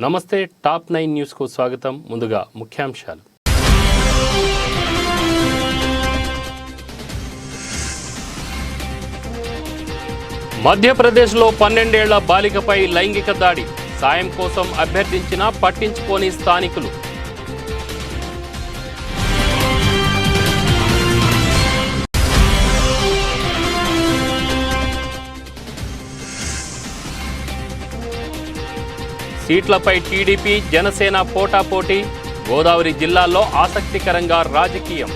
నమస్తే top 9 news కు స్వాగతం. ముందుగా ముఖ్యాంశాలు. మధ్యప్రదేశ్లో 12 ఏళ్ల బాలికపై లైంగిక దాడి, సాయం కోసం అభ్యర్థించినా పట్టించుకోని స్థానికులు. సీట్లపై టీడీపీ జనసేన పోటాపోటీ, గోదావరి జిల్లాల్లో ఆసక్తికరంగా రాజకీయం.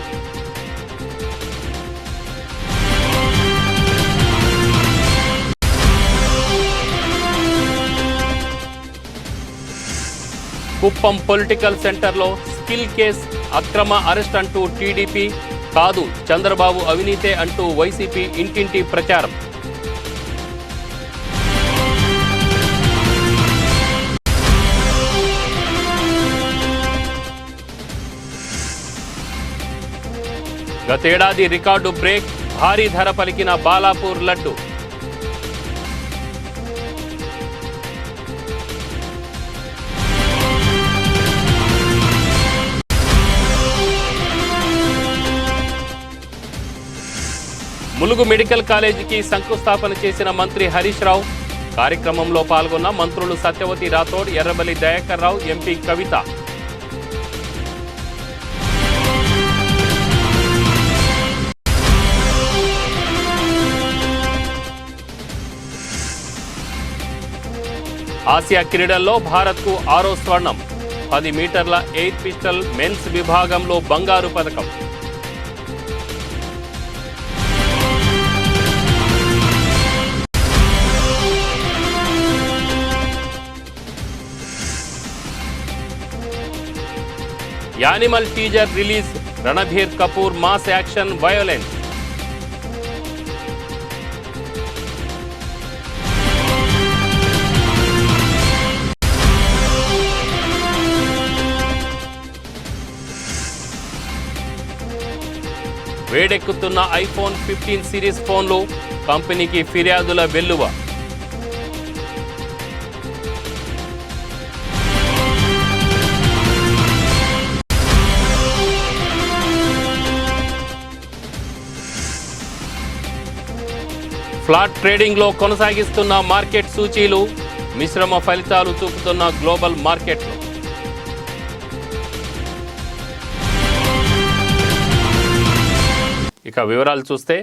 కుప్పం పొలిటికల్ సెంటర్లో స్కిల్ కేస్, అక్రమ అరెస్ట్ అంటూ టీడీపీ, కాదు చంద్రబాబు అవినీతే అంటూ వైసీపీ ఇంటింటి ప్రచారం. గతేడాది రికార్డు బ్రేక్, భారీ ధర పలికిన బాలాపూర్ లడ్డు. ములుగు మెడికల్ కాలేజీకి శంకుస్థాపన చేసిన మంత్రి హరీష్ రావు. కార్యక్రమంలో పాల్గొన్న మంత్రులు సత్యవతి రాథోడ్, ఎర్రబెల్లి దయాకర్ రావు, ఎంపీ కవిత. ఆసియా క్రీడల్లో భారత్కు 6వ స్వర్ణం, 10 మీటర్ల ఎయిర్ పిస్టల్ మెన్స్ విభాగంలో బంగారు పథకం. Animal teaser release, Ranbir Kapoor mass action violence. వేడెక్కుతున్న ఐఫోన్ 15 సిరీస్ ఫోన్లు, కంపెనీకి ఫిర్యాదుల వెల్లువ. ఫ్లాట్ ట్రేడింగ్లో కొనసాగిస్తున్న మార్కెట్ సూచీలు, మిశ్రమ ఫలితాలు చూపుతున్న గ్లోబల్ మార్కెట్లు. ఇక వివరాలు చూస్తే,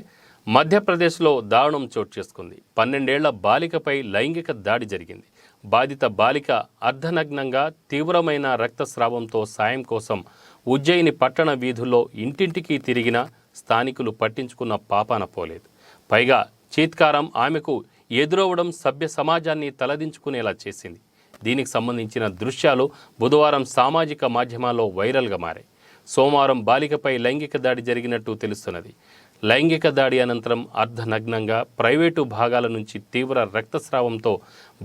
మధ్యప్రదేశ్లో దారుణం చోటు చేసుకుంది. 12 ఏళ్ల బాలికపై లైంగిక దాడి జరిగింది. బాధిత బాలిక అర్ధనగ్నంగా తీవ్రమైన రక్తస్రావంతో సాయం కోసం ఉజ్జయిని పట్టణ వీధుల్లో ఇంటింటికి తిరిగిన స్థానికులు పట్టించుకున్న పాపాన పోలేదు. పైగా చీత్కారం ఆమెకు ఎదురవడం సభ్య సమాజాన్ని తలదించుకునేలా చేసింది. దీనికి సంబంధించిన దృశ్యాలు బుధవారం సామాజిక మాధ్యమాల్లో వైరల్గా మారాయి. సోమవారం బాలికపై లైంగిక దాడి జరిగినట్టు తెలుస్తున్నది. లైంగిక దాడి అనంతరం అర్ధనగ్నంగా ప్రైవేటు భాగాల నుంచి తీవ్ర రక్తస్రావంతో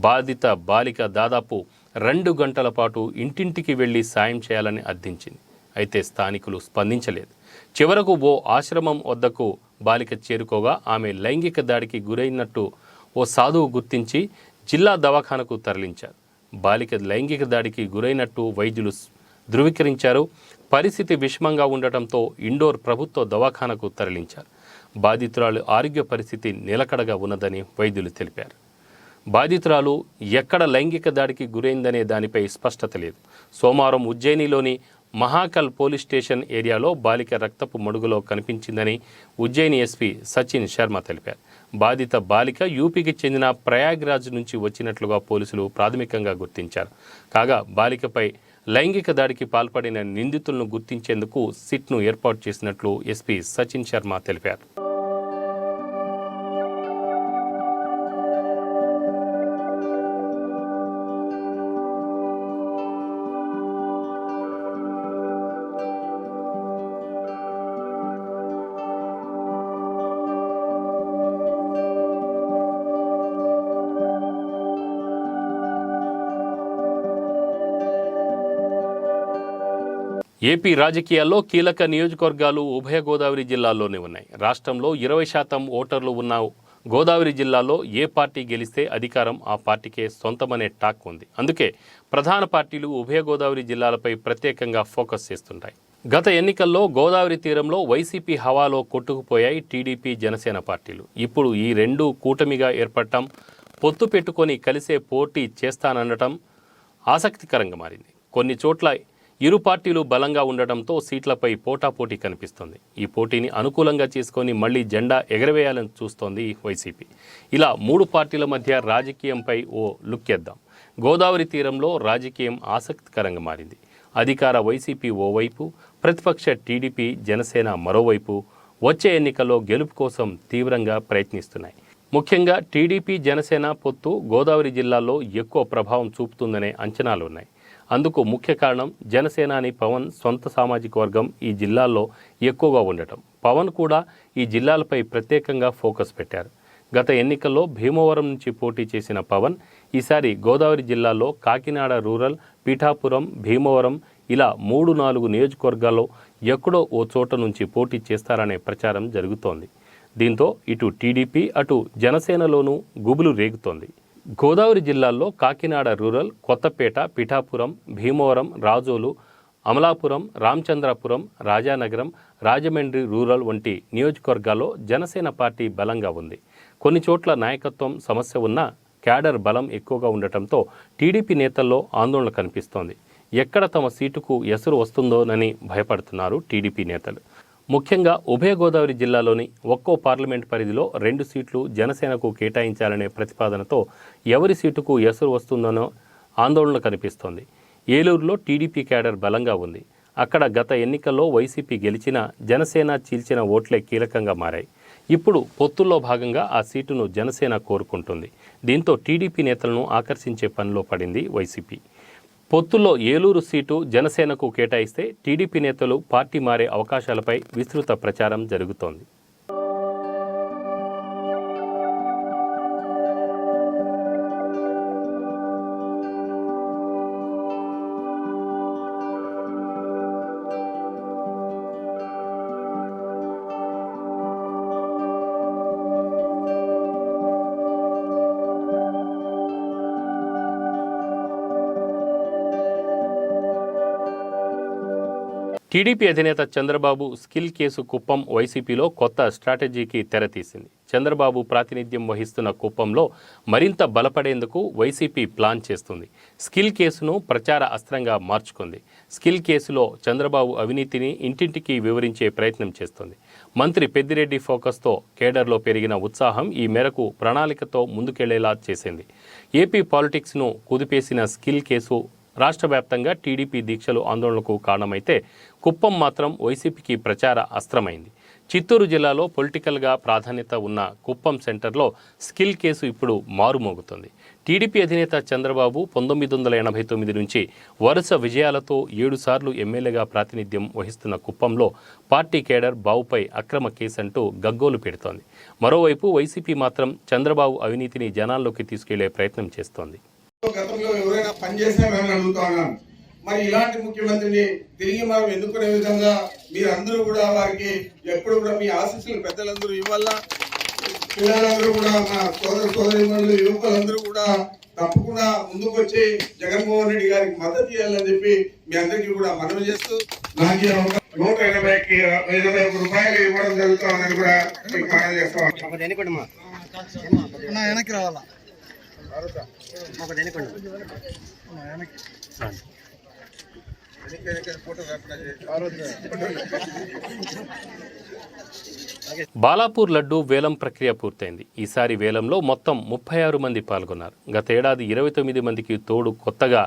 బాధిత బాలిక దాదాపు 2 గంటల పాటు ఇంటింటికి వెళ్లి సాయం చేయాలని అర్థించింది. అయితే స్థానికులు స్పందించలేదు. చివరకు ఓ ఆశ్రమం వద్దకు బాలిక చేరుకోగా ఆమె లైంగిక దాడికి గురైనట్టు ఓ సాధువు గుర్తించి జిల్లా దవాఖానకు తరలించారు. బాలిక లైంగిక దాడికి గురైనట్టు వైద్యులు ధృవీకరించారు. పరిస్థితి విషమంగా ఉండటంతో ఇండోర్ ప్రభుత్వ దవాఖానకు తరలించారు. బాధితురాలు ఆరోగ్య పరిస్థితి నిలకడగా ఉన్నదని వైద్యులు తెలిపారు. బాధితురాలు ఎక్కడ లైంగిక దాడికి గురైందనే దానిపై స్పష్టత లేదు. సోమవారం ఉజ్జయినిలోని మహాకల్ పోలీస్ స్టేషన్ ఏరియాలో బాలిక రక్తపు మడుగులో కనిపించిందని ఉజ్జయిని ఎస్పీ సచిన్ శర్మ తెలిపారు. బాధిత బాలిక యూపీకి చెందిన ప్రయాగ్రాజ్ నుంచి వచ్చినట్లుగా పోలీసులు ప్రాథమికంగా గుర్తించారు. కాగా బాలికపై లైంగిక దాడికి పాల్పడిన నిందితులను గుర్తించేందుకు సిట్ను ఏర్పాటు చేసినట్లు ఎస్పీ సచిన్ శర్మ తెలిపారు. ఏపీ రాజకీయాల్లో కీలక నియోజకవర్గాలు ఉభయ గోదావరి జిల్లాల్లోనే ఉన్నాయి. రాష్ట్రంలో 20% ఓటర్లు ఉన్న గోదావరి జిల్లాలో ఏ పార్టీ గెలిస్తే అధికారం ఆ పార్టీకే సొంతమనే టాక్ ఉంది. అందుకే ప్రధాన పార్టీలు ఉభయ గోదావరి జిల్లాలపై ప్రత్యేకంగా ఫోకస్ చేస్తుంటాయి. గత ఎన్నికల్లో గోదావరి తీరంలో వైసీపీ హవాలో కొట్టుకుపోయాయి టీడీపీ జనసేన పార్టీలు. ఇప్పుడు ఈ రెండు కూటమిగా ఏర్పడటం, పొత్తు పెట్టుకొని కలిసే పోటీ చేస్తాననటం ఆసక్తికరంగా మారింది. కొన్ని చోట్ల ఇరు పార్టీలు బలంగా ఉండటంతో సీట్లపై పోటాపోటీ కనిపిస్తోంది. ఈ పోటీని అనుకూలంగా చేసుకొని మళ్లీ జెండా ఎగరవేయాలని చూస్తోంది వైసీపీ. ఇలా మూడు పార్టీల మధ్య రాజకీయంపై ఓ లుక్ చేద్దాం. గోదావరి తీరంలో రాజకీయం ఆసక్తికరంగా మారింది. అధికార వైసీపీ ఓవైపు, ప్రతిపక్ష టీడీపీ జనసేన మరోవైపు వచ్చే ఎన్నికల్లో గెలుపు కోసం తీవ్రంగా ప్రయత్నిస్తున్నాయి. ముఖ్యంగా టీడీపీ జనసేన పొత్తు గోదావరి జిల్లాల్లో ఎక్కువ ప్రభావం చూపుతుందనే అంచనాలున్నాయి. అందుకు ముఖ్య కారణం జనసేనాని పవన్ సొంత సామాజిక వర్గం ఈ జిల్లాల్లో ఎక్కువగా ఉండటం. పవన్ కూడా ఈ జిల్లాలపై ప్రత్యేకంగా ఫోకస్ పెట్టారు. గత ఎన్నికల్లో భీమవరం నుంచి పోటీ చేసిన పవన్ ఈసారి గోదావరి జిల్లాలో కాకినాడ రూరల్, పిఠాపురం, భీమవరం ఇలా 3-4 నియోజకవర్గాల్లో ఎక్కడో ఓ చోట నుంచి పోటీ చేస్తారనే ప్రచారం జరుగుతోంది. దీంతో ఇటు టీడీపీ అటు జనసేనలోనూ గుబులు రేగుతోంది. గోదావరి జిల్లాల్లో కాకినాడ రూరల్, కొత్తపేట, పిఠాపురం, భీమవరం, రాజోలు, అమలాపురం, రామచంద్రాపురం, రాజానగరం, రాజమండ్రి రూరల్ వంటి నియోజకవర్గాల్లో జనసేన పార్టీ బలంగా ఉంది. కొన్ని చోట్ల నాయకత్వం సమస్య ఉన్నా క్యాడర్ బలం ఎక్కువగా ఉండటంతో టీడీపీ నేతల్లో ఆందోళన కనిపిస్తోంది. ఎక్కడ తమ సీటుకు ఎసరు వస్తుందోనని భయపడుతున్నారు టీడీపీ నేతలు. ముఖ్యంగా ఉభయ గోదావరి జిల్లాలోని ఒక్కో పార్లమెంట్ పరిధిలో 2 సీట్లు జనసేనకు కేటాయించాలనే ప్రతిపాదనతో ఎవరి సీటుకు ఎసరు వస్తుందనో ఆందోళన కనిపిస్తోంది. ఏలూరులో టీడీపీ క్యాడర్ బలంగా ఉంది. అక్కడ గత ఎన్నికల్లో వైసీపీ గెలిచిన జనసేన చీల్చిన ఓట్లే కీలకంగా మారాయి. ఇప్పుడు పొత్తుల్లో భాగంగా ఆ సీటును జనసేన కోరుకుంటుంది. దీంతో టీడీపీ నేతలను ఆకర్షించే పనిలో పడింది వైసీపీ. పొత్తుల్లో ఏలూరు సీటు జనసేనకు కేటాయిస్తే టీడీపీ నేతలు పార్టీ మారే అవకాశాలపై విస్తృత ప్రచారం జరుగుతోంది. టీడీపీ అధినేత చంద్రబాబు స్కిల్ కేసు కుప్పం వైసీపీలో కొత్త స్ట్రాటజీకి తెరతీసింది. చంద్రబాబు ప్రాతినిధ్యం వహిస్తున్న కుప్పంలో మరింత బలపడేందుకు వైసీపీ ప్లాన్ చేస్తుంది. స్కిల్ కేసును ప్రచార అస్త్రంగా మార్చుకుంది. స్కిల్ కేసులో చంద్రబాబు అవినీతిని ఇంటింటికి వివరించే ప్రయత్నం చేస్తుంది. మంత్రి పెద్దిరెడ్డి ఫోకస్తో కేడర్లో పెరిగిన ఉత్సాహం ఈ మేరకు ప్రణాళికతో ముందుకెళ్లేలా చేసింది. ఏపీ పాలిటిక్స్ను కుదిపేసిన స్కిల్ కేసు రాష్ట్ర వ్యాప్తంగా టీడీపీ దీక్షలు ఆందోళనకు కారణమైతే కుప్పం మాత్రం వైసీపీకి ప్రచార అస్త్రమైంది. చిత్తూరు జిల్లాలో పొలిటికల్గా ప్రాధాన్యత ఉన్న కుప్పం సెంటర్లో స్కిల్ కేసు ఇప్పుడు మారుమోగుతుంది. టీడీపీ అధినేత చంద్రబాబు 1989 నుంచి వరుస విజయాలతో 7 సార్లు ఎమ్మెల్యేగా ప్రాతినిధ్యం వహిస్తున్న కుప్పంలో పార్టీ కేడర్ బావుపై అక్రమ కేసంటూ గగ్గోలు పెడుతోంది. మరోవైపు వైసీపీ మాత్రం చంద్రబాబు అవినీతిని జనాల్లోకి తీసుకెళ్లే ప్రయత్నం చేస్తోంది. గతంలో ఎవరైనా పనిచేసినారని అడుగుతా ఉన్నాను. మరి ఇలాంటి ముఖ్యమంత్రిని తిరిగి మనం ఎన్నుకునే విధంగా మీరందరూ కూడా వారికి ఎప్పుడు కూడా మీ ఆశీస్సులు పెద్దలందరూ ఇవ్వాల. పిల్లలందరూ కూడా మా సోదరిమణులు యువకులందరూ కూడా తప్పకుండా ముందుకు వచ్చి జగన్మోహన్ రెడ్డి గారికి మద్దతు చేయాలని చెప్పి మీ అందరికీ కూడా మనవి చేస్తూ నాకు 181 రూపాయలు ఇవ్వడం జరుగుతుందని కూడా మీకు మనవి చేస్తాం. వెనక్కి రావాలా బాలాపూర్ లడ్డు వేలం ప్రక్రియ పూర్తయింది. ఈసారి వేలంలో మొత్తం 36 మంది పాల్గొన్నారు. గత ఏడాది 29 మందికి తోడు కొత్తగా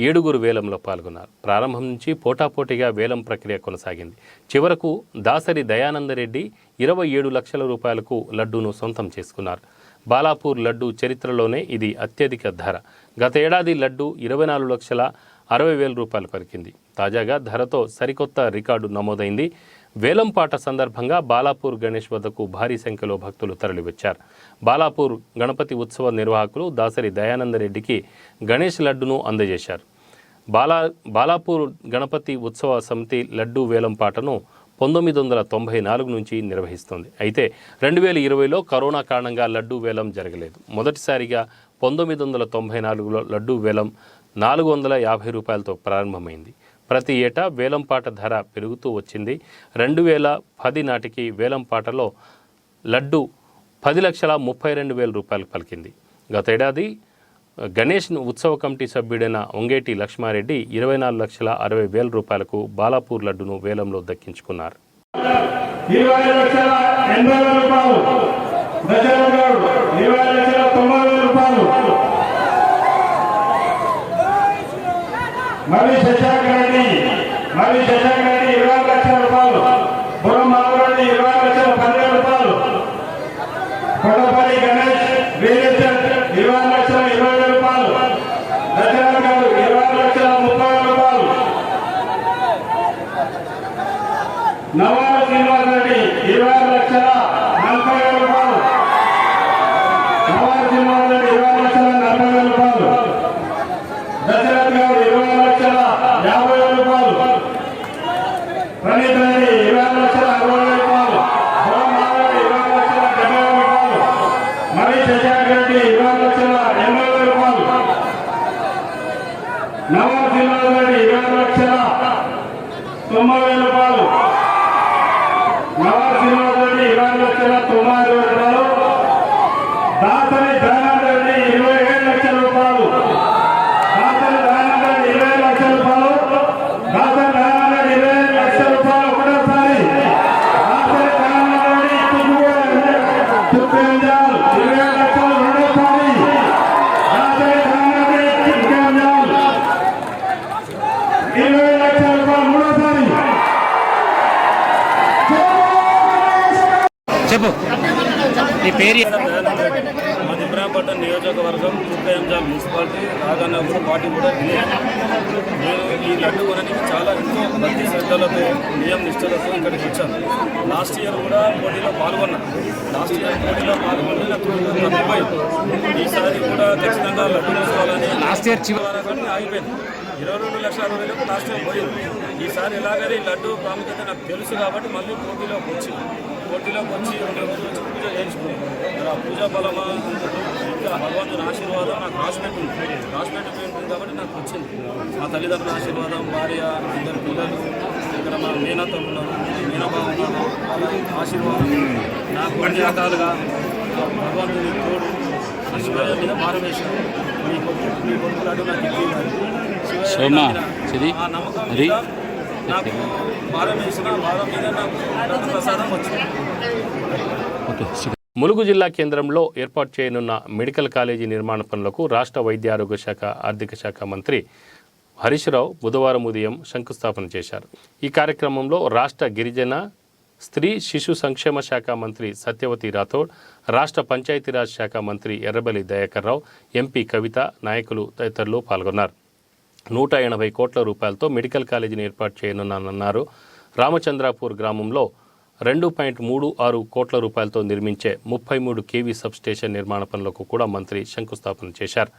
7 వేలంలో పాల్గొన్నారు. ప్రారంభం నుంచి పోటాపోటీగా వేలం ప్రక్రియ కొనసాగింది. చివరకు దాసరి దయానందరెడ్డి 27 లక్షల రూపాయలకు లడ్డూను సొంతం చేసుకున్నారు. బాలాపూర్ లడ్డు చరిత్రలోనే ఇది అత్యధిక ధర. గత ఏడాది లడ్డు 24,60,000 రూపాయలు పలికింది. తాజాగా ధరతో సరికొత్త రికార్డు నమోదైంది. వేలంపాట సందర్భంగా బాలాపూర్ గణేష్ వద్దకు భారీ సంఖ్యలో భక్తులు తరలివచ్చారు. బాలాపూర్ గణపతి ఉత్సవ నిర్వాహకులు దాసరి దయానందరెడ్డికి గణేష్ లడ్డును అందజేశారు. బాలాపూర్ గణపతి ఉత్సవ సమితి లడ్డు వేలంపాటను 1994 నుంచి నిర్వహిస్తోంది. అయితే 2020లో కరోనా కారణంగా లడ్డూ వేలం జరగలేదు. మొదటిసారిగా 1994లో లడ్డూ వేలం 450 రూపాయలతో ప్రారంభమైంది. ప్రతి ఏటా వేలంపాట ధర పెరుగుతూ వచ్చింది. 2010 నాటికి వేలంపాటలో లడ్డు 10,32,000 రూపాయలు పలికింది. గతేడాది గణేష్ ఉత్సవ కమిటీ సభ్యుడైన వంగేటి లక్ష్మారెడ్డి 24,60,000 రూపాయలకు బాలాపూర్ లడ్డును వేలంలో దక్కించుకున్నారు. 20,80,000 రూపాయలు దశరథ్ గౌడ్ 20,90,000 రూపాయలు మరి శశాంక్ రెడ్డి 20 లక్షల రూపాయలు బుర్రం మాధవరెడ్డి 20,10,000 రూపాయలు కొండపల్లి గణేష్ రియల్ ఎస్టేట్ 20,20,000 రూపాయలు దశరథ్ గౌడ్ 20,30,000 రూపాయలు నవాబ్ శ్రీనివాస్ రెడ్డి 20,40,000 రూపాయలు నవాబ్ శ్రీనివాస్ రెడ్డి 20,40,000 రూపాయలు దశరథ్ గౌడ్ 20,50,000 రూపాయలు ప్రణీత్ రెడ్డి 20,60,000 రూపాయలు బుర్రం మాధవరెడ్డి 20,70,000 రూపాయలు మరి శశాంక్ రెడ్డి 20,80,000 రూపాయలు నవాబ్ శ్రీనివాస్ రెడ్డి 20,90,000 రూపాయలు నవాబ్ శ్రీనివాస్ రెడ్డి 20,90,000 రూపాయలు దాసరి దయానంద రెడ్డి 27 లక్షల రూపాయలు దాసరి దయానంద రెడ్డి 20 లక్షల రూపాయలు దాసరి దయానంద రెడ్డి 20 లక్షల రూపాయలు ఒకటోసారి దాసరి దయానంద రెడ్డి తుక్కంజాల్ 20 లక్షలు రెండోసారి దాసరి దయానంద రెడ్డి తుక్కంజాల్ 20 లక్షల రూపాయలు మూడోసారి. చెప్పు నీ పేరు. మాది ఇబ్రాహీంపట్నం నియోజకవర్గం తుక్కంజాల్ మున్సిపాలిటీ రాఘనగర్ పార్టీ కూడా నేను ఈ లడ్డు కొనడానికి చాలా ఎంతో భక్తి శ్రద్ధలతో నియమ నిష్ఠలతో ఇక్కడికి వచ్చాను. లాస్ట్ ఇయర్ కూడా పోటీలో పాల్గొన్నాను. లాస్ట్ ఇయర్ పోటీలో పాల్గొని నాకు తప్పిపోయింది. ఈసారి కూడా ఖచ్చితంగా లడ్డు తీసుకోవాలని లాస్ట్ ఇయర్ చివరి ఆగిపోయింది. 22,60,000 లాస్ట్ ఇయర్ పోయింది. ఈసారి ఎలాగైనా ఈ లడ్డు ప్రాముఖ్యత నాకు తెలుసు కాబట్టి మళ్ళీ పోటీలోకి వచ్చి 2 రోజులు వచ్చి పూజ చేయించుకున్నాను. ఆ పూజా బలమా ఇంకా భగవంతుని ఆశీర్వాదం నాకు రాసిపెట్టి ఉంటుంది కాబట్టి నాకు వచ్చింది. మా తల్లిదండ్రుల ఆశీర్వాదం, భార్య, 2 పిల్లలు, ఇక్కడ మా మేనత్తలు ఉన్నారు, మేనబాబు ఉన్నారు, వాళ్ళ ఆశీర్వాదం నాకు అన్ని రకాలుగా భగవంతుని తోడు శివయ్య మీద భారం వేసాను. మీ కొడుకు లడ్డు నాకు ఇవ్వాలి ఆ నమ్మకం మీద నాకు భారం వేసిన భారం మీద నాకు లడ్డు ప్రసాదం వచ్చింది. ములుగు జిల్లా కేంద్రంలో ఏర్పాటు చేయనున్న మెడికల్ కాలేజీ నిర్మాణ పనులకు రాష్ట్ర వైద్య ఆరోగ్య శాఖ ఆర్థిక శాఖ మంత్రి హరీష్ రావు బుధవారం ఉదయం శంకుస్థాపన చేశారు. ఈ కార్యక్రమంలో రాష్ట్ర గిరిజన స్త్రీ శిశు సంక్షేమ శాఖ మంత్రి సత్యవతి రాథోడ్, రాష్ట్ర పంచాయతీరాజ్ శాఖ మంత్రి ఎర్రబెల్లి దయాకర్ రావు, ఎంపీ కవిత, నాయకులు తదితరులు పాల్గొన్నారు. 180 కోట్ల రూపాయలతో మెడికల్ కాలేజీని ఏర్పాటు చేయనున్నానన్నారు. రామచంద్రాపూర్ గ్రామంలో 2.36 కోట్ల రూపాయలతో నిర్మించే 33 కేవీ సబ్స్టేషన్ నిర్మాణ పనులకు కూడా మంత్రి శంకుస్థాపన చేశారు.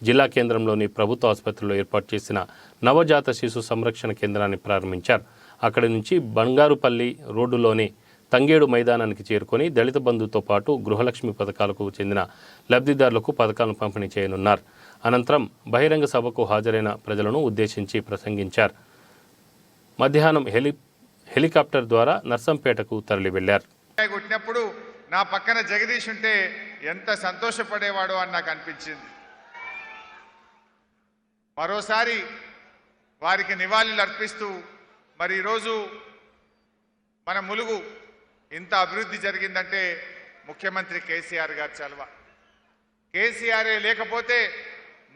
జిల్లా కేంద్రంలోని ప్రభుత్వ ఆసుపత్రిలో ఏర్పాటు చేసిన నవజాత శిశు సంరక్షణ కేంద్రాన్ని ప్రారంభించారు. అక్కడి నుంచి బంగారుపల్లి రోడ్డులోని తంగేడు మైదానానికి చేరుకొని దళిత బంధుతో పాటు గృహలక్ష్మి పథకాలకు చెందిన లబ్ధిదారులకు పథకాలను పంపిణీ చేయనున్నారు. అనంతరం బహిరంగ సభకు హాజరైన ప్రజలను ఉద్దేశించి ప్రసంగించారు. మధ్యాహ్నం హెలికాప్టర్ ద్వారా నర్సంపేటకు తరలి వెళ్లారు. కొట్టినప్పుడు నా పక్కన జగదీష్ ఉంటే ఎంత సంతోషపడేవాడో అని నాకు అనిపించింది. మరోసారి వారికి నివాళులు అర్పిస్తూ మరి ఈరోజు మన ములుగు ఇంత అభివృద్ధి జరిగిందంటే ముఖ్యమంత్రి కేసీఆర్ గారు చలవ. కేసీఆర్ లేకపోతే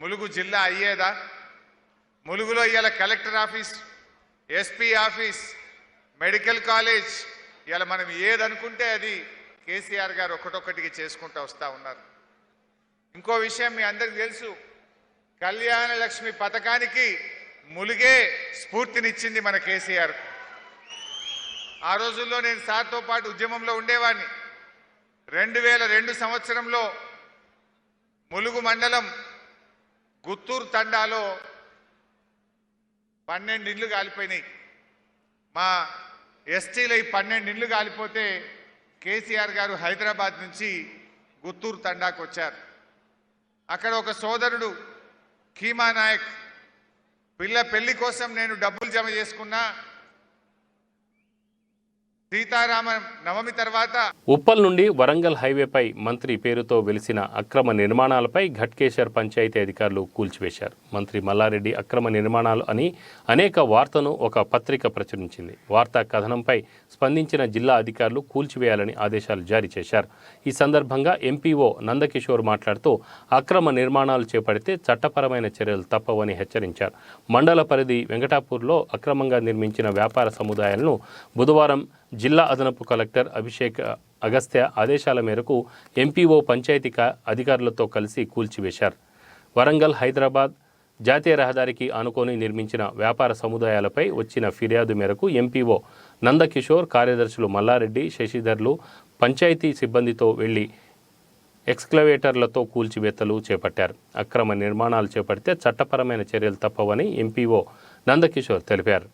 ములుగు జిల్లా అయ్యేదా? ములుగులో ఇవాళ collector office, SP office, medical college, ఇలా మనం ఏదనుకుంటే అది కేసీఆర్ గారు ఒకటొక్కటికి చేసుకుంటూ వస్తూ ఉన్నారు. ఇంకో విషయం మీ అందరికీ తెలుసు, కళ్యాణ లక్ష్మి పథకానికి ములుగే స్ఫూర్తినిచ్చింది మన కేసీఆర్. ఆ రోజుల్లో నేను సార్తో పాటు ఉద్యమంలో ఉండేవాడిని. 2002 సంవత్సరంలో ములుగు మండలం గుత్తూరు తండాలో 12 ఇండ్లు కాలిపోయినాయి. మా ఎస్టీలో ఈ 12 ఇండ్లు కాలిపోతే కేసీఆర్ గారు హైదరాబాద్ నుంచి గుత్తూరు తండాకు వచ్చారు. అక్కడ ఒక సోదరుడు కీమా నాయక్ పిల్ల పెళ్లి కోసం నేను డబ్బులు జమ చేసుకున్నా, సీతారామ నవమి తర్వాత ఉప్పల్ నుండి వరంగల్ హైవేపై మంత్రి పేరుతో వెలిసిన అక్రమ నిర్మాణాలపై ఘట్కేసర్ పంచాయతీ అధికారులు కూల్చివేశారు. మంత్రి మల్లారెడ్డి అక్రమ నిర్మాణాలు అని అనేక వార్తను ఒక పత్రిక ప్రచురించింది. వార్తా కథనంపై స్పందించిన జిల్లా అధికారులు కూల్చివేయాలని ఆదేశాలు జారీ చేశారు. ఈ సందర్భంగా ఎంపీఓ నందకిషోర్ మాట్లాడుతూ అక్రమ నిర్మాణాలు చేపడితే చట్టపరమైన చర్యలు తప్పవని హెచ్చరించారు. మండల పరిధి వెంకటాపూర్లో అక్రమంగా నిర్మించిన వ్యాపార సముదాయాలను బుధవారం జిల్లా అదనపు కలెక్టర్ అభిషేక్ అగస్త్య ఆదేశాల మేరకు ఎంపీఓ పంచాయతీ అధికారులతో కలిసి కూల్చివేశారు. వరంగల్ హైదరాబాద్ జాతీయ రహదారికి ఆనుకొని నిర్మించిన వ్యాపార సముదాయాలపై వచ్చిన ఫిర్యాదు మేరకు ఎంపీఓ నందకిషోర్, కార్యదర్శులు మల్లారెడ్డి, శశిధర్లు పంచాయతీ సిబ్బందితో వెళ్లి ఎక్స్కవేటర్లతో కూల్చివేతలు చేపట్టారు. అక్రమ నిర్మాణాలు చేపడితే చట్టపరమైన చర్యలు తప్పవని ఎంపీఓ నందకిషోర్ తెలిపారు.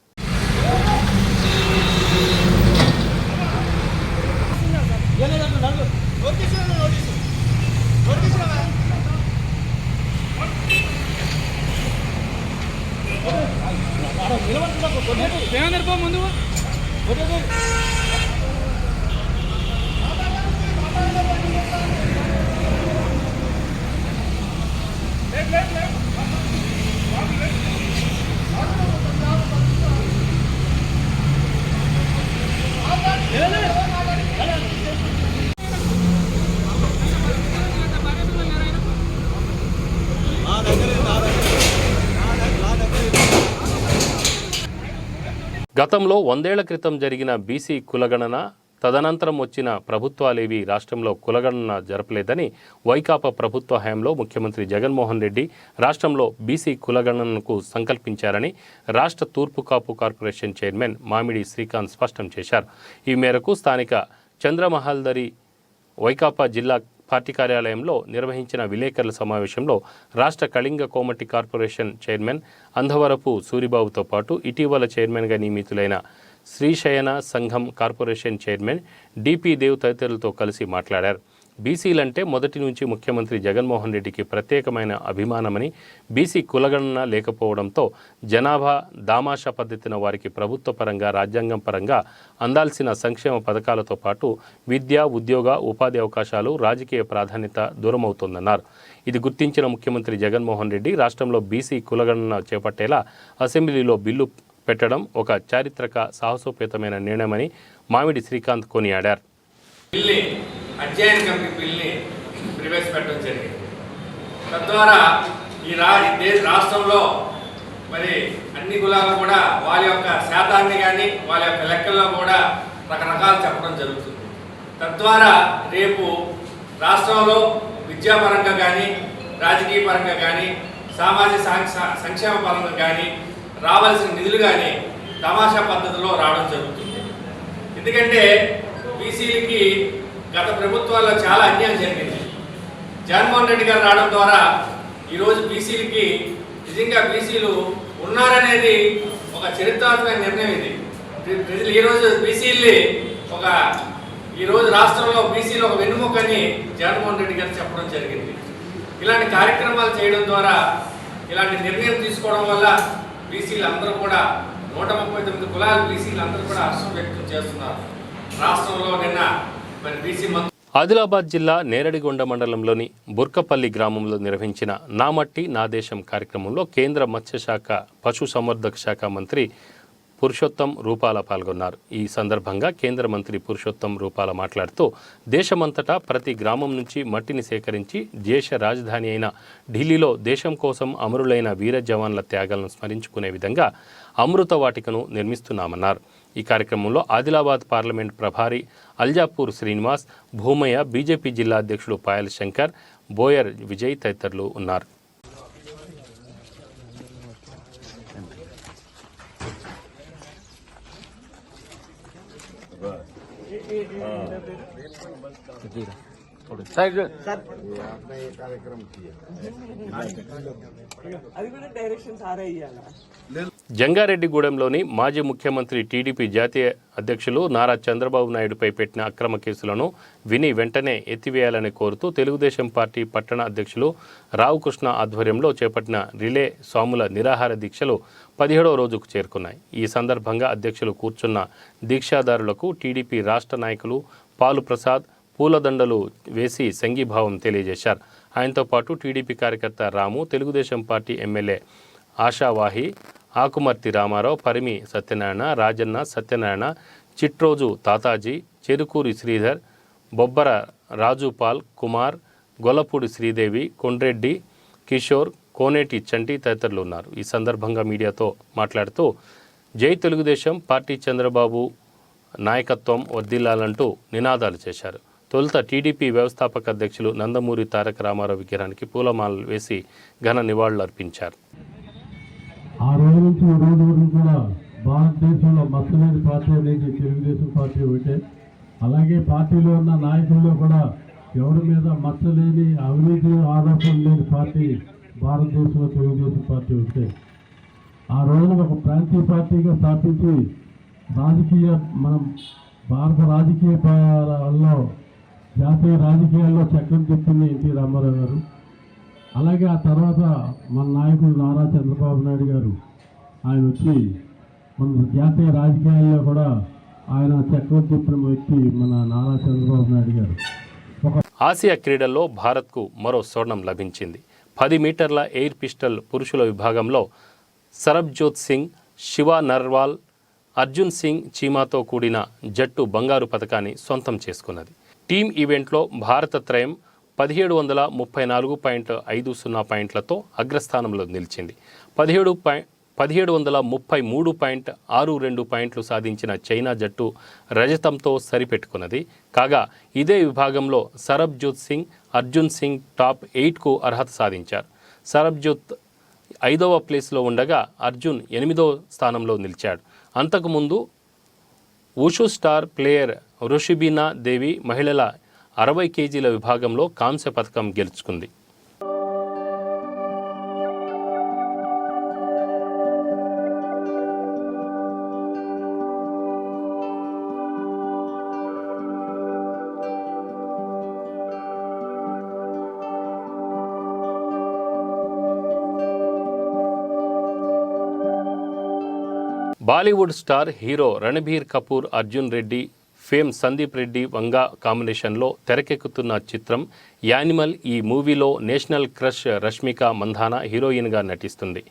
గతంలో 100 ఏళ్ల క్రితం జరిగిన బీసీ కులగణన తదనంతరం వచ్చిన ప్రభుత్వాలేవి రాష్ట్రంలో కులగణన జరపలేదని వైకాపా ప్రభుత్వ హయాంలో ముఖ్యమంత్రి జగన్మోహన్ రెడ్డి రాష్ట్రంలో బీసీ కులగణనకు సంకల్పించారని రాష్ట్ర తూర్పు కాపు కార్పొరేషన్ చైర్మన్ మామిడి శ్రీకాంత్ స్పష్టం చేశారు. ఈ మేరకు స్థానిక చంద్రమహల్దరి వైకాపా జిల్లా పార్టీ కార్యాలయంలో నిర్వహించిన విలేకరుల సమావేశంలో రాష్ట్ర కళింగ కోమటి కార్పొరేషన్ చైర్మన్ అందవరపు సూరిబాబుతో పాటు ఇటీవల చైర్మన్గా నియమితులైన శ్రీశయన సంఘం కార్పొరేషన్ చైర్మన్ డిపి దేవ్ తదితరులతో కలిసి మాట్లాడారు. బీసీలంటే మొదటి నుంచి ముఖ్యమంత్రి జగన్మోహన్ రెడ్డికి ప్రత్యేకమైన అభిమానమని, బీసీ కులగణన లేకపోవడంతో జనాభా దామాషా పద్ధతిన వారికి ప్రభుత్వ పరంగా, రాజ్యాంగం పరంగా అందాల్సిన సంక్షేమ పథకాలతో పాటు విద్య, ఉద్యోగ, ఉపాధి అవకాశాలు, రాజకీయ ప్రాధాన్యత దూరమవుతోందన్నారు. ఇది గుర్తించిన ముఖ్యమంత్రి జగన్మోహన్ రెడ్డి రాష్ట్రంలో బీసీ కులగణన చేపట్టేలా అసెంబ్లీలో బిల్లు పెట్టడం ఒక చారిత్రక సాహసోపేతమైన నిర్ణయమని మామిడి శ్రీకాంత్ కొనియాడారు. అధ్యయన కమిటీ బిల్ని ప్రవేశపెట్టడం జరిగింది. తద్వారా ఈ రాష్ట్రంలో మరి అన్ని కులాలు కూడా వాళ్ళ యొక్క శాతాన్ని కానీ వాళ్ళ యొక్క లెక్కల్లో కూడా రకరకాలు చెప్పడం జరుగుతుంది. తద్వారా రేపు రాష్ట్రంలో విద్యాపరంగా కానీ, రాజకీయ పరంగా కానీ, సామాజిక సంక్షేమ పరంగా కానీ రావాల్సిన నిధులు కానీ తమాషా పద్ధతిలో రావడం జరుగుతుంది. ఎందుకంటే బీసీలకి గత ప్రభుత్వాల్లో చాలా అన్యాయం జరిగింది. జగన్మోహన్ రెడ్డి గారు రావడం ద్వారా ఈరోజు బీసీలకి నిజంగా బీసీలు ఉన్నారనేది ఒక చరిత్రాత్మక నిర్ణయం. ఇది ఈరోజు బీసీల్ని ఈరోజు రాష్ట్రంలో బీసీలు ఒక వెన్నుముకని జగన్మోహన్ రెడ్డి గారు చెప్పడం జరిగింది. ఇలాంటి కార్యక్రమాలు చేయడం ద్వారా, ఇలాంటి నిర్ణయం తీసుకోవడం వల్ల బీసీలు అందరూ కూడా 139 కులాల బీసీలు అందరూ కూడా హర్షం వ్యక్తం చేస్తున్నారు. రాష్ట్రంలో నిన్న మరి బీసీ ఆదిలాబాద్ జిల్లా నేరడిగొండ మండలంలోని బుర్కపల్లి గ్రామంలో నిర్వహించిన నా మట్టి నా దేశం కార్యక్రమంలో కేంద్ర మత్స్యశాఖ పశుసంవర్ధక శాఖ మంత్రి పురుషోత్తం రూపాల పాల్గొన్నారు. ఈ సందర్భంగా కేంద్ర మంత్రి పురుషోత్తం రూపాల మాట్లాడుతూ దేశమంతటా ప్రతి గ్రామం నుంచి మట్టిని సేకరించి దేశ రాజధాని అయిన ఢిల్లీలో దేశం కోసం అమరులైన వీర జవాన్ల త్యాగాలను స్మరించుకునే విధంగా అమృత వాటికను నిర్మిస్తున్నామన్నారు. ఈ కార్యక్రమంలో ఆదిలాబాద్ పార్లమెంట్ ప్రభారి అల్జాపూర్ శ్రీనివాస్, భూమయ్య, బీజేపీ జిల్లా అధ్యక్షుడు పాయల్ శంకర్, బోయర్ విజయ్ తదితరులు ఉన్నారు. జంగారెడ్డిగూడెంలోని మాజీ ముఖ్యమంత్రి టీడీపీ జాతీయ అధ్యక్షులు నారా చంద్రబాబు నాయుడుపై పెట్టిన అక్రమ కేసులను విని వెంటనే ఎత్తివేయాలని కోరుతూ తెలుగుదేశం పార్టీ పట్టణ అధ్యక్షులు రావుకృష్ణ ఆధ్వర్యంలో చేపట్టిన రిలే స్వాముల నిరాహార దీక్షలు 17వ రోజుకు చేరుకున్నాయి. ఈ సందర్భంగా అధ్యక్షులు కూర్చున్న దీక్షాదారులకు టీడీపీ రాష్ట్ర నాయకులు పాలు ప్రసాద్ పూలదండలు వేసి సంఘీభావం తెలియజేశారు. ఆయనతో పాటు టీడీపీ కార్యకర్త రాము, తెలుగుదేశం పార్టీ ఎమ్మెల్యే ఆశావాహి, ఆకుమర్తి రామారావు, పరిమి సత్యనారాయణ, రాజన్న సత్యనారాయణ, చిట్రోజు తాతాజీ, చెరుకూరి శ్రీధర్, బొబ్బర రాజుపాల్, కుమార్, గొల్లపూడి శ్రీదేవి, కొండ్రెడ్డి కిషోర్, కోనేటి చంటి తదితరులు ఉన్నారు. ఈ సందర్భంగా మీడియాతో మాట్లాడుతూ జై తెలుగుదేశం, పార్టీ చంద్రబాబు నాయకత్వం వర్ధిల్లాలంటూ నినాదాలు చేశారు. తొలుత టీడీపీ వ్యవస్థాపక అధ్యక్షులు నందమూరి తారక రామారావు విగ్రహానికి పూలమాలలు వేసి ఘన నివాళులు అర్పించారు. ఆ రోజు నుంచి ఈ రోజు వరకు కూడా భారతదేశంలో మచ్చలేని పార్టీ అనేది తెలుగుదేశం పార్టీ ఒకటే. అలాగే పార్టీలో ఉన్న నాయకుల్లో కూడా ఎవరి మీద మచ్చలేని అవినీతి ఆరోపణలు లేని పార్టీ భారతదేశంలో తెలుగుదేశం పార్టీ ఒకటే. ఆ రోజున ఒక ప్రాంతీయ పార్టీగా స్థాపించి మనం భారత రాజకీయాల్లో జాతీయ రాజకీయాల్లో చక్రం తిప్పింది ఎన్టీ రామారావు గారు. అలాగే ఆ తర్వాత మన నాయకుడు నారా చంద్రబాబు నాయుడు గారు ఆయన వచ్చి మన జాతీయ రాజకీయాల్లో కూడా ఆయన చక్రం తిప్పిన వ్యక్తి మన నారా చంద్రబాబు నాయుడు గారు. ఆసియా క్రీడల్లో భారత్కు మరో స్వర్ణం లభించింది. 10 మీటర్ల ఎయిర్ పిస్టల్ పురుషుల విభాగంలో సరబ్జోత్ సింగ్, శివ నర్వాల్, అర్జున్ సింగ్ చీమాతో కూడిన జట్టు బంగారు పతకాన్ని సొంతం చేసుకున్నది. టీం ఈవెంట్లో భారత త్రయం 1734.50 పాయింట్లతో అగ్రస్థానంలో నిలిచింది. 1733.62 పాయింట్లు సాధించిన చైనా జట్టు రజతంతో సరిపెట్టుకున్నది. కాగా ఇదే విభాగంలో సరబ్జోత్ సింగ్, అర్జున్ సింగ్ టాప్ 8కు అర్హత సాధించారు. సరబ్జోత్ 5వ ప్లేస్లో ఉండగా అర్జున్ 8వ స్థానంలో నిలిచాడు. అంతకుముందు వుషు స్టార్ ప్లేయర్ రుషిబీనా దేవి మహిళల 60 కేజీల విభాగంలో కాంస్య పథకం గెలుచుకుంది. Bollywood star hero Ranbir Kapoor, Arjun Reddy, fame Sandeep Reddy Vanga కాంబినేషన్లో తెరకెక్కుతున్న చిత్రం యానిమల్. ఈ మూవీలో నేషనల్ క్రష్ రష్మిక మందానా హీరోయిన్గా నటిస్తుంది.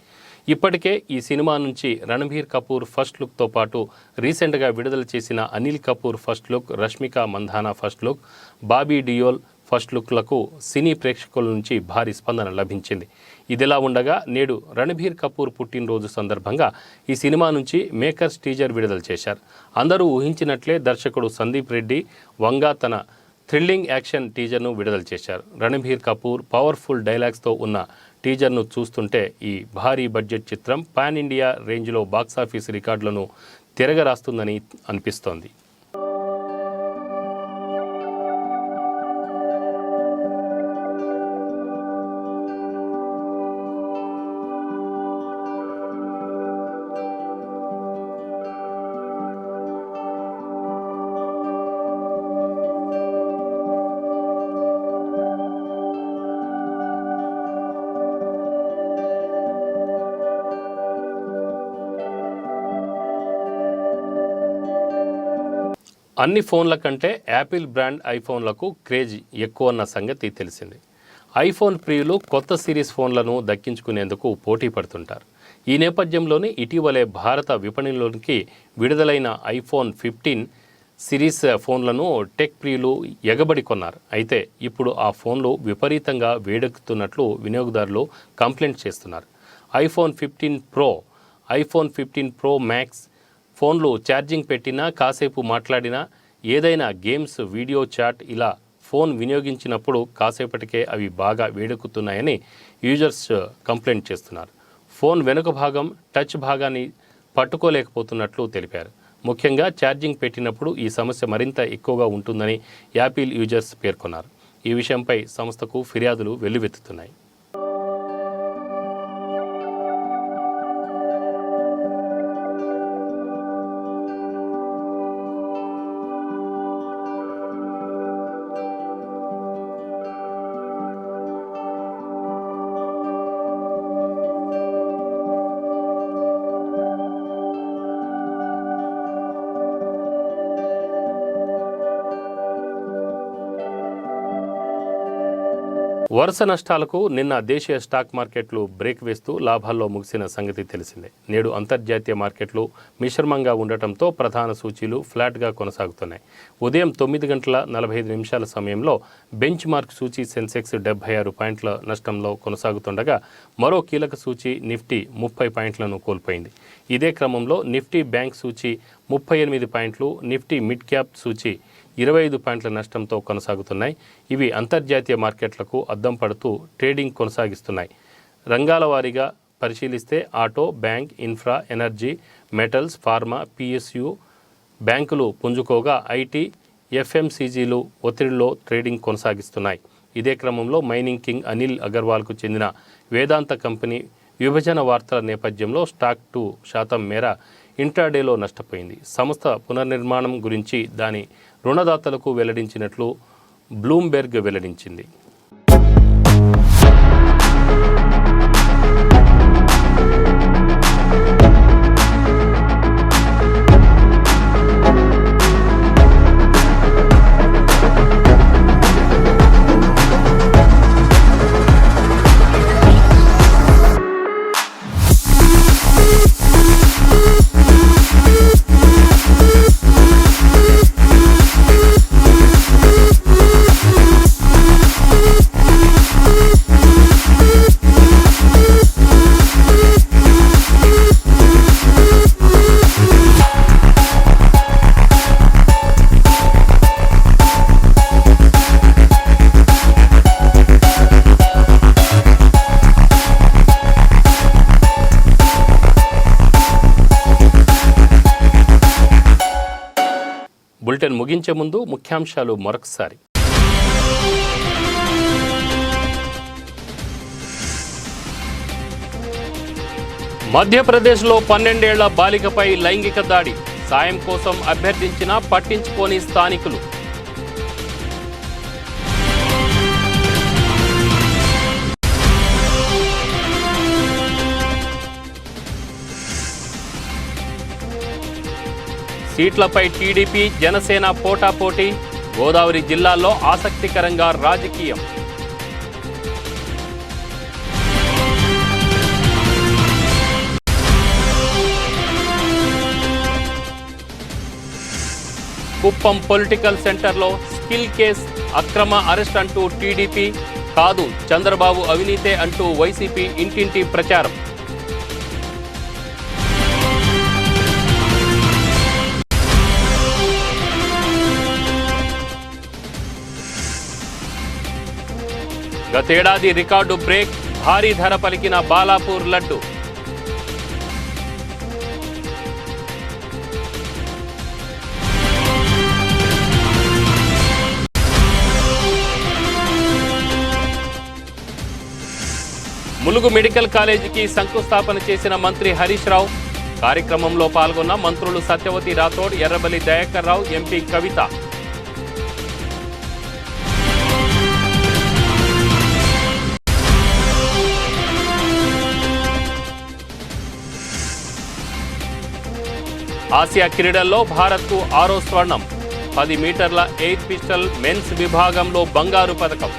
ఇప్పటికే ఈ సినిమా నుంచి రణబీర్ కపూర్ ఫస్ట్ లుక్తో పాటు రీసెంట్గా విడుదల చేసిన Anil Kapoor first look, Rashmika Mandanna first look, Bobby Deol first లుక్లకు సినీ ప్రేక్షకుల నుంచి భారీ స్పందన లభించింది. ఇదిలా ఉండగా నేడు రణబీర్ కపూర్ పుట్టినరోజు సందర్భంగా ఈ సినిమా నుంచి మేకర్స్ టీజర్ విడుదల చేశారు. అందరూ ఊహించినట్లే దర్శకుడు సందీప్ రెడ్డి వంగా తన థ్రిల్లింగ్ యాక్షన్ టీజర్ను విడుదల చేశారు. రణబీర్ కపూర్ పవర్ఫుల్ డైలాగ్స్తో ఉన్న టీజర్ను చూస్తుంటే ఈ భారీ బడ్జెట్ చిత్రం పాన్ ఇండియా రేంజ్లో బాక్సాఫీస్ రికార్డులను తిరగరాస్తుందని అనిపిస్తోంది. అన్ని ఫోన్ల కంటే యాపిల్ బ్రాండ్ ఐఫోన్లకు క్రేజ్ ఎక్కువన్న సంగతి తెలిసింది. ఐఫోన్ ప్రియులు కొత్త సిరీస్ ఫోన్లను దక్కించుకునేందుకు పోటీ పడుతుంటారు. ఈ నేపథ్యంలోనే ఇటీవలే భారత విపణిలోనికి విడుదలైన ఐఫోన్ 15 సిరీస్ ఫోన్లను టెక్ ప్రియులు ఎగబడి కొన్నారు. అయితే ఇప్పుడు ఆ ఫోన్లు విపరీతంగా వేడెక్కుతున్నట్లు వినియోగదారులు కంప్లైంట్ చేస్తున్నారు. IPhone 15 pro, iPhone 15 pro max ఫోన్లు ఛార్జింగ్ పెట్టినా, కాసేపు మాట్లాడినా, ఏదైనా గేమ్స్, వీడియో చాట్ ఇలా ఫోన్ వినియోగించినప్పుడు కాసేపటికే అవి బాగా వేడెక్కుతున్నాయని యూజర్స్ కంప్లైంట్ చేస్తున్నారు. ఫోన్ వెనుక భాగం, టచ్ భాగాన్ని పట్టుకోలేకపోతున్నట్లు తెలిపారు. ముఖ్యంగా ఛార్జింగ్ పెట్టినప్పుడు ఈ సమస్య మరింత ఎక్కువగా ఉంటుందని యాపిల్ యూజర్స్ పేర్కొన్నారు. ఈ విషయంపై సంస్థకు ఫిర్యాదులు వెల్లువెత్తుతున్నాయి. వరుస నష్టాలకు నిన్న దేశీయ స్టాక్ మార్కెట్లు బ్రేక్ వేస్తూ లాభాల్లో ముగిసిన సంగతి తెలిసిందే. నేడు అంతర్జాతీయ మార్కెట్లు మిశ్రమంగా ఉండటంతో ప్రధాన సూచీలు ఫ్లాట్గా కొనసాగుతున్నాయి. ఉదయం 9:45 సమయంలో బెంచ్ మార్క్ సూచీ సెన్సెక్స్ 76 పాయింట్ల నష్టంలో కొనసాగుతుండగా మరో కీలక సూచీ నిఫ్టీ 30 పాయింట్లను కోల్పోయింది. ఇదే క్రమంలో నిఫ్టీ బ్యాంక్ సూచీ 38 పాయింట్లు, నిఫ్టీ మిడ్ క్యాప్ సూచీ 25 పాయింట్ల నష్టంతో కొనసాగుతున్నాయి. ఇవి అంతర్జాతీయ మార్కెట్లకు అద్దం పడుతూ ట్రేడింగ్ కొనసాగిస్తున్నాయి. రంగాల వారీగా పరిశీలిస్తే auto, bank, infra, energy, metals, pharma, PSU బ్యాంకులు పుంజుకోగా ఐటీ, ఎఫ్ఎంసీజీలు ఒత్తిడిలో ట్రేడింగ్ కొనసాగిస్తున్నాయి. ఇదే క్రమంలో మైనింగ్ కింగ్ అనిల్ అగర్వాల్కు చెందిన వేదాంత కంపెనీ విభజన వార్తల నేపథ్యంలో స్టాక్ 2% మేర ఇంట్రాడేలో నష్టపోయింది. సంస్థ పునర్నిర్మాణం గురించి దాని రుణదాతలకు వెల్లడించినట్లు బ్లూంబెర్గ్ వెల్లడించింది. బులెటిన్ ముగించే ముందు ముఖ్యాంశాలు మరొకసారి. మధ్యప్రదేశ్లో 12 ఏళ్ల బాలికపై లైంగిక దాడి, సాయం కోసం అభ్యర్థించినా పట్టించుకోని స్థానికులు. సీట్లపై టీడీపీ, జనసేన పోటాపోటీ, గోదావరి జిల్లాల్లో ఆసక్తికరంగా రాజకీయం. కుప్పం పొలిటికల్ సెంటర్లో స్కిల్ కేస్, అక్రమ అరెస్ట్ అంటూ టీడీపీ, కాదు చంద్రబాబు అవినీతే అంటూ వైసీపీ ఇంటింటి ప్రచారం. గతేడాది రికార్డు బ్రేక్, భారీ ధర పలికిన బాలాపూర్ లడ్డు. ములుగు మెడికల్ కాలేజీకి శంకుస్థాపన చేసిన మంత్రి హరీష్ రావు. కార్యక్రమంలో పాల్గొన్న మంత్రులు సత్యవతి రాథోడ్, ఎర్రబెల్లి దయాకర్ రావు, ఎంపీ కవిత. ఆసియా క్రీడల్లో భారత్కు 6వ స్వర్ణం, 10 మీటర్ల ఎయిర్ పిస్టల్ మెన్స్ విభాగంలో బంగారు పథకం.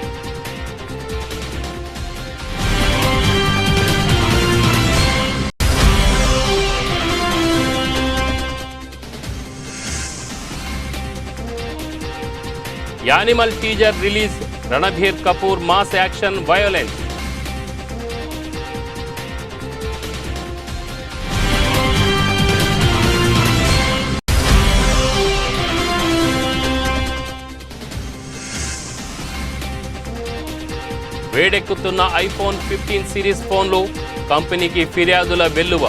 Animal teaser release, Ranbir Kapoor mass action violence. వేడెక్కుతున్న ఐఫోన్ 15 సిరీస్ ఫోన్లు, కంపెనీకి ఫిర్యాదుల వెల్లువ.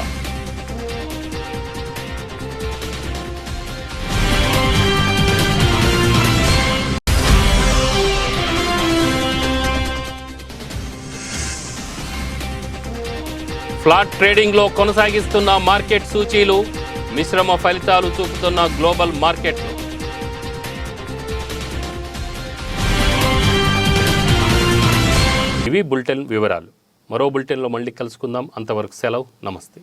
ఫ్లాట్ ట్రేడింగ్లో కొనసాగిస్తున్న మార్కెట్ సూచీలు, మిశ్రమ ఫలితాలు చూపుతున్న గ్లోబల్ మార్కెట్లు. ఇవి బులెటిన్ వివరాలు. మరో బులెటిన్లో మళ్ళీ కలుసుకుందాం. అంతవరకు సెలవు. నమస్తే.